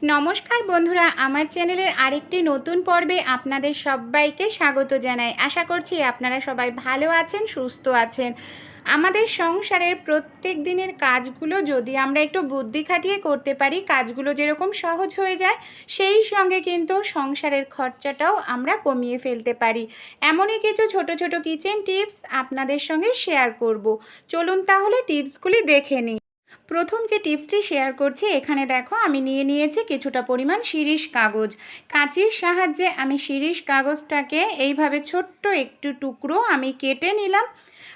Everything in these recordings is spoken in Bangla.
নমস্কার বন্ধুরা, আমার চ্যানেলের আরেকটি নতুন পর্বে আপনাদের সবাইকে স্বাগত জানাই। আশা করছি আপনারা সবাই ভালো আছেন, সুস্থ আছেন। আমাদের সংসারের প্রত্যেক দিনের কাজগুলো যদি আমরা একটু বুদ্ধি খাটিয়ে করতে পারি, কাজগুলো যেরকম সহজ হয়ে যায়, সেই সঙ্গে কিন্তু সংসারের খরচাটাও আমরা কমিয়ে ফেলতে পারি। এমনই কিছু ছোট ছোট কিচেন টিপস আপনাদের সঙ্গে শেয়ার করব। চলুন তাহলে টিপসগুলি দেখে নিই। প্রথম যে টিপসটি শেয়ার করছি, এখানে দেখো আমি নিয়েছি কিছুটা পরিমাণ শিরীষ কাগজ। কাঁচির সাহায্যে আমি শিরীষ কাগজটাকে এইভাবে ছোট্ট একটু টুকরো আমি কেটে নিলাম।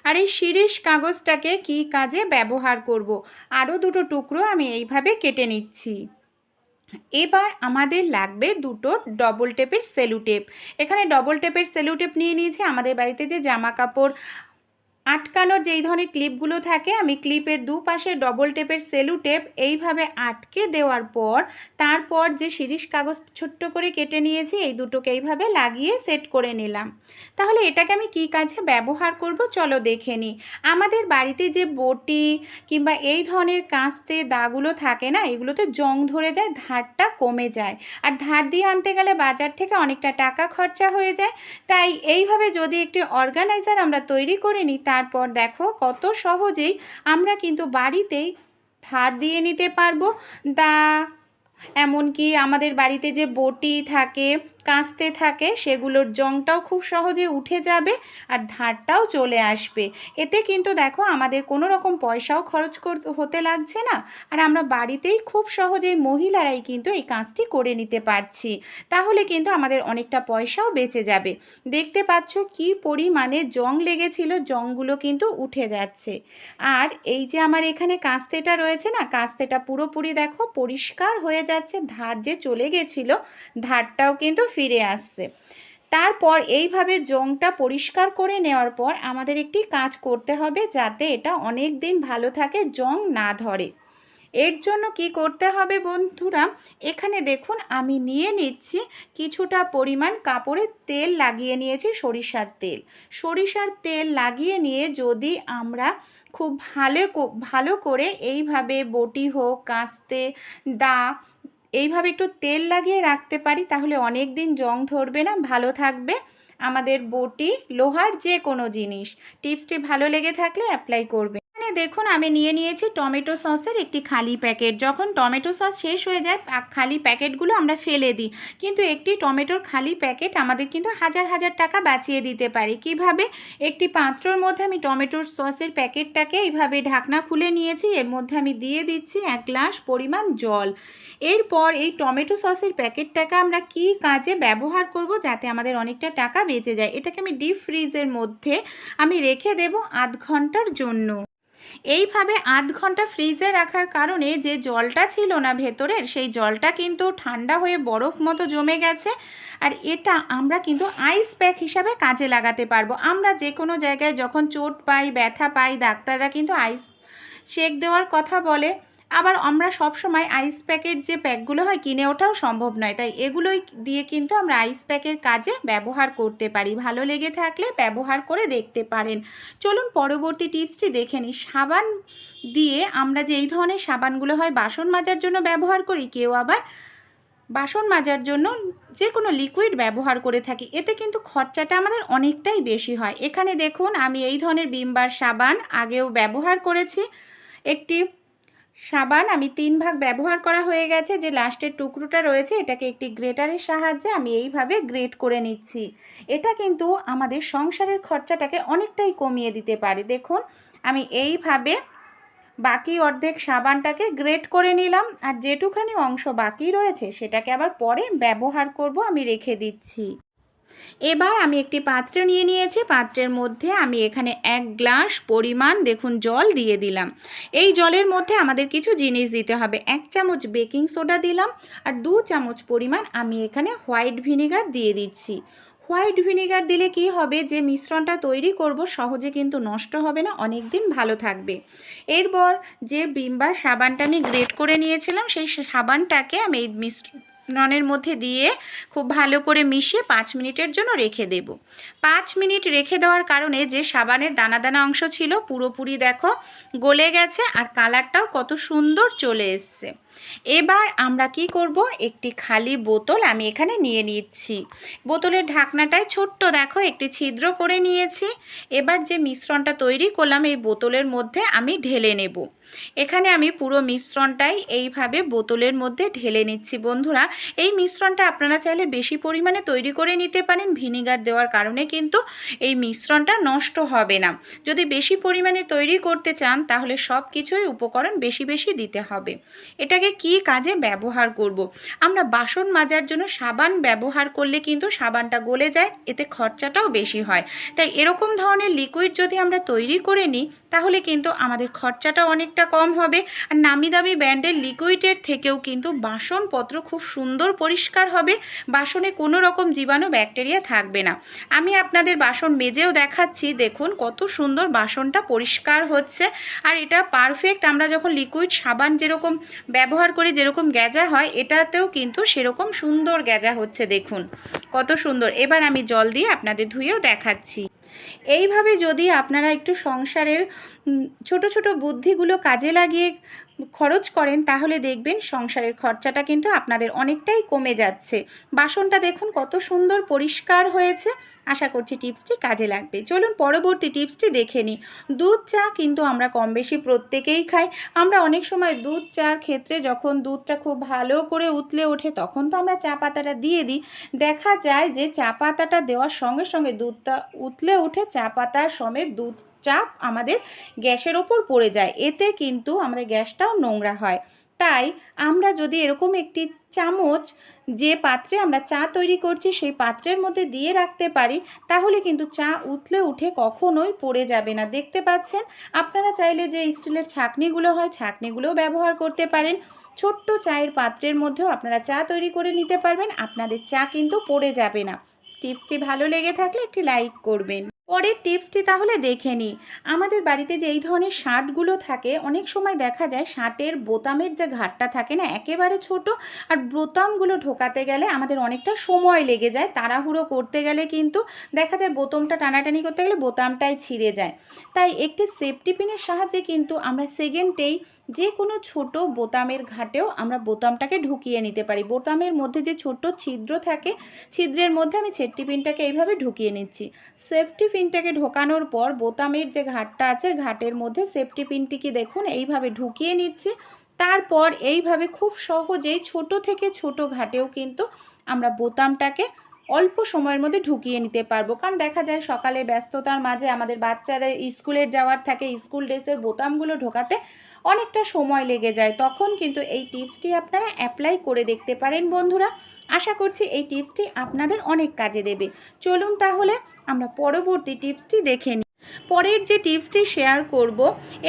আর এই শিরীষ কাগজটাকে কি কাজে ব্যবহার করব, আরও দুটো টুকরো আমি এইভাবে কেটে নিচ্ছি। এবার আমাদের লাগবে দুটো ডবল টেপের সেলুটেপ। এখানে ডবল টেপের সেলুটেপ নিয়ে নিয়েছি। আমাদের বাড়িতে যে জামা কাপড় আটকানোর যেই ধরনের ক্লিপগুলো থাকে, আমি ক্লিপের দুপাশে ডবল টেপের সেলু টেপ এইভাবে আটকে দেওয়ার পর তারপর যে শিরীষ কাগজ ছোট্ট করে কেটে নিয়েছি, এই দুটোকে এইভাবে লাগিয়ে সেট করে নিলাম। তাহলে এটাকে আমি কি কাজে ব্যবহার করব চলো দেখে নিই। আমাদের বাড়িতে যে বটি কিংবা এই ধরনের কাস্তে দাগুলো থাকে না, এগুলোতে জং ধরে যায়, ধারটা কমে যায়। আর ধার দিয়ে আনতে গেলে বাজার থেকে অনেকটা টাকা খরচা হয়ে যায়। তাই এইভাবে যদি একটি অর্গানাইজার আমরা তৈরি করে নিই, তারপর দেখো কত সহজেই আমরা কিন্তু বাড়িতেই ধার দিয়ে নিতে পারবো। দা এমনকি আমাদের বাড়িতে যে বটি থাকে, কাস্তে থাকে, সেগুলোর জংটাও খুব সহজে উঠে যাবে আর ধারটাও চলে আসবে। এতে কিন্তু দেখো আমাদের কোনো রকম পয়সাও খরচ হতে লাগছে না। আর আমরা বাড়িতেই খুব সহজেই মহিলারাই কিন্তু এই কাজটি করে নিতে পারছি। তাহলে কিন্তু আমাদের অনেকটা পয়সাও বেঁচে যাবে। দেখতে পাচ্ছ কি পরিমাণে জং লেগেছিল, জংগুলো কিন্তু উঠে যাচ্ছে। আর এই যে আমার এখানে কাস্তেটা রয়েছে না, কাস্তেটা পুরোপুরি দেখো পরিষ্কার হয়ে যাচ্ছে। ধার যে চলে গেছিলো, ধারটাও কিন্তু ফিরে আসছে। তারপর এইভাবে জংটা পরিষ্কার করে নেওয়ার পর আমাদের একটি কাজ করতে হবে যাতে এটা অনেক দিন ভালো থাকে, জং না ধরে। এর জন্য কি করতে হবে বন্ধুরা, এখানে দেখুন আমি নিয়ে নিচ্ছি কিছুটা পরিমাণ কাপড়ের তেল, লাগিয়ে নিয়েছি সরিষার তেল। সরিষার তেল লাগিয়ে নিয়ে যদি আমরা খুব ভালো করে এইভাবে বটি হোক, কাস্তে, দা, এইভাবে একটু তেল লাগিয়ে রাখতে পারি, তাহলে অনেক দিন জং ধরবে না, ভালো থাকবে আমাদের বটি, লোহার যে কোনো জিনিস। টিপসটি ভালো লেগে থাকলে অ্যাপ্লাই করবে। এখানে দেখুন আমি নিয়েছি টমেটো সসের একটি খালি প্যাকেট। যখন টমেটো সস শেষ হয়ে যায়, খালি প্যাকেটগুলো আমরা ফেলে দিই, কিন্তু একটি টমেটোর খালি প্যাকেট আমাদের কিন্তু হাজার হাজার টাকা বাঁচিয়ে দিতে পারে। কিভাবে? একটি পাত্রর মধ্যে আমি টমেটোর সসের প্যাকেটটাকে এইভাবে ঢাকনা খুলে নিয়েছি, এর মধ্যে আমি দিয়ে দিচ্ছি 1 গ্লাস পরিমাণ জল। এরপর এই টমেটো সসের প্যাকেটটাকে আমরা কি কাজে ব্যবহার করব যাতে আমাদের অনেকটা টাকা বেঁচে যায়, এটাকে আমি ডিপ ফ্রিজের মধ্যে আমি রেখে দেব আধ ঘন্টার জন্য। এইভাবে আধ ঘন্টা ফ্রিজে রাখার কারণে যে জলটা ছিল না ভেতরের, সেই জলটা কিন্তু ঠান্ডা হয়ে বরফ মতো জমে গেছে। আর এটা আমরা কিন্তু আইস প্যাক হিসাবে কাজে লাগাতে পারবো। আমরা যে কোনো জায়গায় যখন চোট পাই, ব্যথা পাই, ডাক্তাররা কিন্তু আইস শেক দেওয়ার কথা বলে। আবার আমরা সব সময় আইস প্যাকের যে প্যাকগুলো হয় কিনে ওঠাও সম্ভব নয়, তাই এগুলোই দিয়ে কিন্তু আমরা আইস প্যাকের কাজে ব্যবহার করতে পারি। ভালো লেগে থাকলে ব্যবহার করে দেখতে পারেন। চলুন পরবর্তী টিপসটি দেখে নিই। সাবান দিয়ে আমরা যে এই ধরনের সাবানগুলো হয় বাসন মাজার জন্য ব্যবহার করি, কেউ আবার বাসন মাজার জন্য যে কোনো লিকুইড ব্যবহার করে থাকি, এতে কিন্তু খরচাটা আমাদের অনেকটাই বেশি হয়। এখানে দেখুন আমি এই ধরনের ভিম বার সাবান আগেও ব্যবহার করেছি। একটি সাবান আমি 3 ভাগ ব্যবহার করা হয়ে গেছে। যে লাস্টের টুকরোটা রয়েছে, এটাকে একটি গ্রেটারের সাহায্যে আমি এইভাবে গ্রেট করে নিচ্ছি। এটা কিন্তু আমাদের সংসারের খরচাটাকে অনেকটাই কমিয়ে দিতে পারে। দেখুন আমি এইভাবে বাকি অর্ধেক সাবানটাকে গ্রেট করে নিলাম, আর যেটুখানি অংশ বাকি রয়েছে সেটাকে আবার পরে ব্যবহার করব, আমি রেখে দিচ্ছি। এবার আমি একটি পাত্র নিয়েছি। পাত্রের মধ্যে আমি এখানে 1 গ্লাস পরিমাণ দেখুন জল দিয়ে দিলাম। এই জলের মধ্যে আমাদের কিছু জিনিস দিতে হবে। 1 চামচ বেকিং সোডা দিলাম, আর 2 চামচ পরিমাণ আমি এখানে হোয়াইট ভিনিগার দিয়ে দিচ্ছি। হোয়াইট ভিনিগার দিলে কি হবে, যে মিশ্রণটা তৈরি করব সহজে কিন্তু নষ্ট হবে না, অনেক দিন ভালো থাকবে। এরপর যে ভিম বার সাবানটা আমি গ্রেট করে নিয়েছিলাম, সেই সাবানটাকে আমি এই মিশ্রণের মধ্যে দিয়ে খুব ভালো করে মিশিয়ে 5 মিনিটের জন্য রেখে দেব। 5 মিনিট রেখে দেওয়ার কারণে যে সাবানের দানা দানা অংশ ছিল পুরোপুরি দেখো গলে গেছে, আর কালারটাও কত সুন্দর চলে এসছে। এবার আমরা কি করব, একটি খালি বোতল আমি এখানে নিয়ে নিচ্ছি। বোতলের ঢাকনাটায় ছোট্ট দেখো একটি ছিদ্র করে নিয়েছি। এবার যে মিশ্রণটা তৈরি করলাম এই বোতলের মধ্যে আমি ঢেলে নেব। এখানে আমি পুরো মিশ্রণটাই এইভাবে বোতলের মধ্যে ঢেলে নিচ্ছি। বন্ধুরা, এই মিশ্রণটা আপনারা চাইলে বেশি পরিমাণে তৈরি করে নিতে পারেন। ভিনিগার দেওয়ার কারণে কিন্তু এই মিশ্রণটা নষ্ট হবে না। যদি বেশি পরিমাণে তৈরি করতে চান তাহলে সব কিছুই উপকরণ বেশি বেশি দিতে হবে। এটাকে কি কাজে ব্যবহার করব, আমরা বাসন মাজার জন্য সাবান ব্যবহার করলে কিন্তু সাবানটা গলে যায়, এতে খরচাটাও বেশি হয়। তাই এরকম ধরনের লিকুইড যদি আমরা তৈরি করে নিই তাহলে কিন্তু আমাদের খরচাটা অনেকটা কম হবে। আর নামি দামি ব্র্যান্ডের লিকুইডের থেকেও কিন্তু বাসনপত্র খুব সুন্দর পরিষ্কার হবে, বাসনে কোনো রকম জীবাণু ব্যাকটেরিয়া থাকবে না। আমি আপনাদের বাসন মেজেও দেখাচ্ছি, দেখুন কত সুন্দর বাসনটা পরিষ্কার হচ্ছে। আর এটা পারফেক্ট, আমরা যখন লিকুইড সাবান যেরকম ব্যবহার করি যেরকম গ্যাজা হয়, এটাতেও কিন্তু সেরকম সুন্দর গ্যাজা হচ্ছে, দেখুন কত সুন্দর। এবার আমি জল দিয়ে আপনাদের ধুয়েও দেখাচ্ছি। এইভাবে যদি আপনারা একটু সংসারের ছোট ছোট বুদ্ধিগুলো কাজে লাগিয়ে খরচ করেন তাহলে দেখবেন সংসারের খরচাটা কিন্তু আপনাদের অনেকটাই কমে যাচ্ছে। বাসনটা দেখুন কত সুন্দর পরিষ্কার হয়েছে। আশা করছি টিপসটি কাজে লাগবে। চলুন পরবর্তী টিপসটি দেখে নিই। দুধ চা কিন্তু আমরা কম বেশি প্রত্যেকেই খাই। আমরা অনেক সময় দুধ চার ক্ষেত্রে যখন দুধটা খুব ভালো করে উতলে ওঠে তখন তো আমরা চা পাতাটা দিয়ে দিই। দেখা যায় যে চা পাতাটা দেওয়ার সঙ্গে সঙ্গে দুধটা উতলে উঠে চা পাতার সমেত দুধ চাপ আমাদের গ্যাসের ওপর পড়ে যায়, এতে কিন্তু আমাদের গ্যাসটাও নোংরা হয়। তাই আমরা যদি এরকম একটি চামচ যে পাত্রে আমরা চা তৈরি করছি সেই পাত্রের মধ্যে দিয়ে রাখতে পারি তাহলে কিন্তু চা উতলে উঠে কখনোই পড়ে যাবে না। দেখতে পাচ্ছেন, আপনারা চাইলে যে স্টিলের ছাঁকনিগুলো হয় ছাঁকনিগুলোও ব্যবহার করতে পারেন। ছোট্ট চায়ের পাত্রের মধ্যেও আপনারা চা তৈরি করে নিতে পারবেন, আপনাদের চা কিন্তু পড়ে যাবে না। টিপসটি ভালো লেগে থাকলে একটি লাইক করবেন। পরের টিপসটি তাহলে দেখে নিই। আমাদের বাড়িতে যে এই ধরনের শার্টগুলো থাকে অনেক সময় দেখা যায় শার্টের বোতামের যে ঘাটটা থাকে না একেবারে ছোট, আর বোতামগুলো ঢোকাতে গেলে আমাদের অনেকটা সময় লেগে যায়। তাড়াহুড়ো করতে গেলে কিন্তু দেখা যায় বোতামটা টানাটানি করতে গেলে বোতামটাই ছিঁড়ে যায়। তাই একটি সেফটি পিনের সাহায্যে কিন্তু আমরা সেকেন্ডেই যে কোনো ছোট বোতামের ঘাটেও আমরা বোতামটাকে ঢুকিয়ে নিতে পারি। বোতামের মধ্যে যে ছোট ছিদ্র থাকে ছিদ্রের মধ্যে আমি সেফটি পিনটাকে এইভাবে ঢুকিয়ে নিচ্ছি। সেফটি পিনটাকে ঢোকানোর পর বোতামের যে ঘাটটা আছে ঘাটের মধ্যে সেফটি পিনটিকে দেখুন এইভাবে ঢুকিয়ে নিচ্ছি। তারপর এইভাবে খুব সহজেই ছোট থেকে ছোট ঘাটেও কিন্তু আমরা বোতামটাকে অল্প সময়ের মধ্যে ঢুকিয়ে নিতে পারবো। কারণ দেখা যায় সকালে ব্যস্ততার মাঝে আমাদের বাচ্চারা স্কুলে যাওয়ার থাকে, স্কুল ড্রেসের বোতামগুলো ঢোকাতে অনেকটা সময় লেগে যায়, তখন কিন্তু এই টিপসটি আপনারা অ্যাপ্লাই করে দেখতে পারেন বন্ধুরা। আশা করছি এই টিপসটি আপনাদের অনেক কাজে দেবে। চলুন তাহলে আমরা পরবর্তী টিপসটি দেখে নিই। পরের যে টিপসটি শেয়ার করব,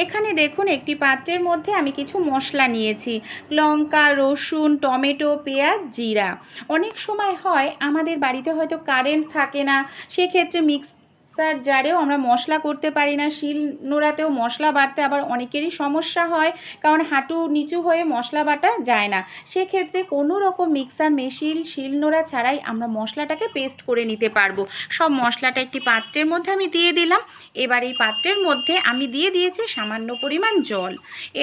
এখানে দেখুন একটি পাত্রের মধ্যে আমি কিছু মশলা নিয়েছি। লঙ্কা, রসুন, টমেটো, পেঁয়াজ, জিরা। অনেক সময় হয় আমাদের বাড়িতে হয়তো কারেন্ট থাকে না, সেক্ষেত্রে মিক্সার জারেও আমরা মশলা করতে পারি না, শিল নোড়াতেও মশলা বাটতে আবার অনেকেরই সমস্যা হয়, কারণ হাঁটু নিচু হয়ে মশলা বাটা যায় না। সেক্ষেত্রে কোনো রকম মিক্সার মেশিন শিল নোড়া ছাড়াই আমরা মশলাটাকে পেস্ট করে নিতে পারবো। সব মশলাটা একটি পাত্রের মধ্যে আমি দিয়ে দিলাম। এবার এই পাত্রের মধ্যে আমি দিয়ে দিয়েছি সামান্য পরিমাণ জল।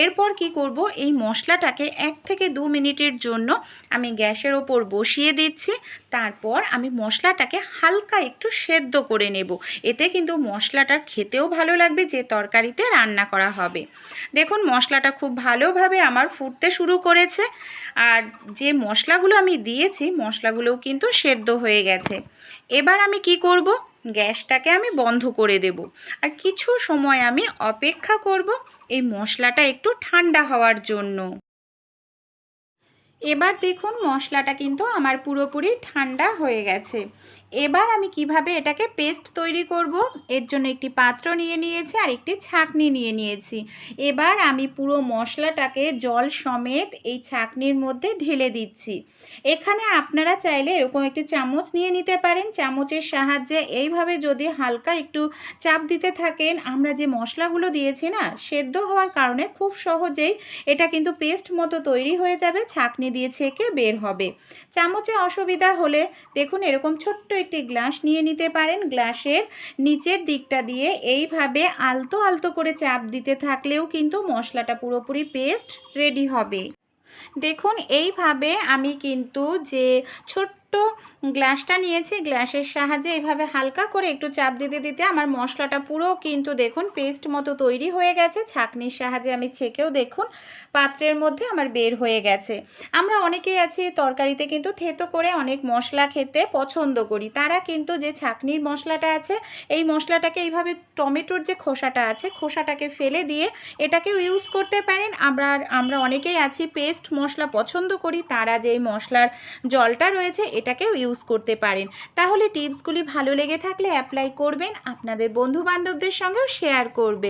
এরপর কি করব, এই মশলাটাকে 1 থেকে 2 মিনিটের জন্য আমি গ্যাসের ওপর বসিয়ে দিচ্ছি। তারপর আমি মশলাটাকে হালকা একটু সেদ্ধ করে নেব, এতে কিন্তু মশলাটা খেতেও ভালো লাগবে যে তরকারিতে রান্না করা হবে। দেখুন মশলাটা খুব ভালোভাবে আমার ফুটতে শুরু করেছে, আর যে মশলাগুলো আমি দিয়েছি মশলাগুলোও কিন্তু সেদ্ধ হয়ে গেছে। এবার আমি কি করব, গ্যাসটাকে আমি বন্ধ করে দেব আর কিছু সময় আমি অপেক্ষা করব এই মশলাটা একটু ঠান্ডা হওয়ার জন্য। এবার দেখুন মশলাটা কিন্তু আমার পুরোপুরি ঠান্ডা হয়ে গেছে। এবার আমি কিভাবে এটাকে পেস্ট তৈরি করব, এর জন্য একটি পাত্র নিয়ে নিয়েছি আর একটি ছাঁকনি নিয়ে নিয়েছি। এবার আমি পুরো মশলাটাকে জল সমেত এই ছাঁকনির মধ্যে ঢেলে দিচ্ছি। এখানে আপনারা চাইলে এরকম একটি চামচ নিয়ে নিতে পারেন। চামচের সাহায্যে এইভাবে যদি হালকা একটু চাপ দিতে থাকেন, আমরা যে মশলাগুলো দিয়েছি না সেদ্ধ হওয়ার কারণে খুব সহজেই এটা কিন্তু পেস্ট মতো তৈরি হয়ে যাবে, ছাঁকনি দিয়ে ছেঁকে বের হবে। চামচে অসুবিধা হলে দেখুন এরকম ছোট্ট একটি গ্লাস নিয়ে নিতে পারেন। গ্লাসের নিচের দিকটা দিয়ে এইভাবে আলতো আলতো করে চাপ দিতে থাকলেও কিন্তু মশলাটা পুরোপুরি পেস্ট রেডি হবে। দেখুন এইভাবে আমি কিন্তু যে ছোট্ট গ্লাসটা নিয়েছি, গ্লাসের সাহায্যে এইভাবে হালকা করে একটু চাপ দিতে দিতে আমার মশলাটা পুরো কিন্তু দেখুন পেস্ট মতো তৈরি হয়ে গেছে। ছাঁকনির সাহায্যে আমি ছেঁকেও দেখুন পাত্রের মধ্যে আমার বের হয়ে গেছে। আমরা অনেকেই আছি তরকারিতে কিন্তু থেতো করে অনেক মশলা খেতে পছন্দ করি, তারা কিন্তু যে ছাঁকনির মশলাটা আছে এই মশলাটাকে এইভাবে টমেটোর যে খোসাটা আছে খোসাটাকে ফেলে দিয়ে এটাকেও ইউজ করতে পারেন। আমরা অনেকেই আছি পেস্ট মশলা পছন্দ করি, তারা যেই মশলার জলটা রয়েছে এটাকেও ইউজ করতে পারেন। তাহলে টিপসগুলি ভালো লেগে থাকলে অ্যাপ্লাই করবেন, আপনাদের বন্ধু বান্ধবদের সঙ্গেও শেয়ার করবেন।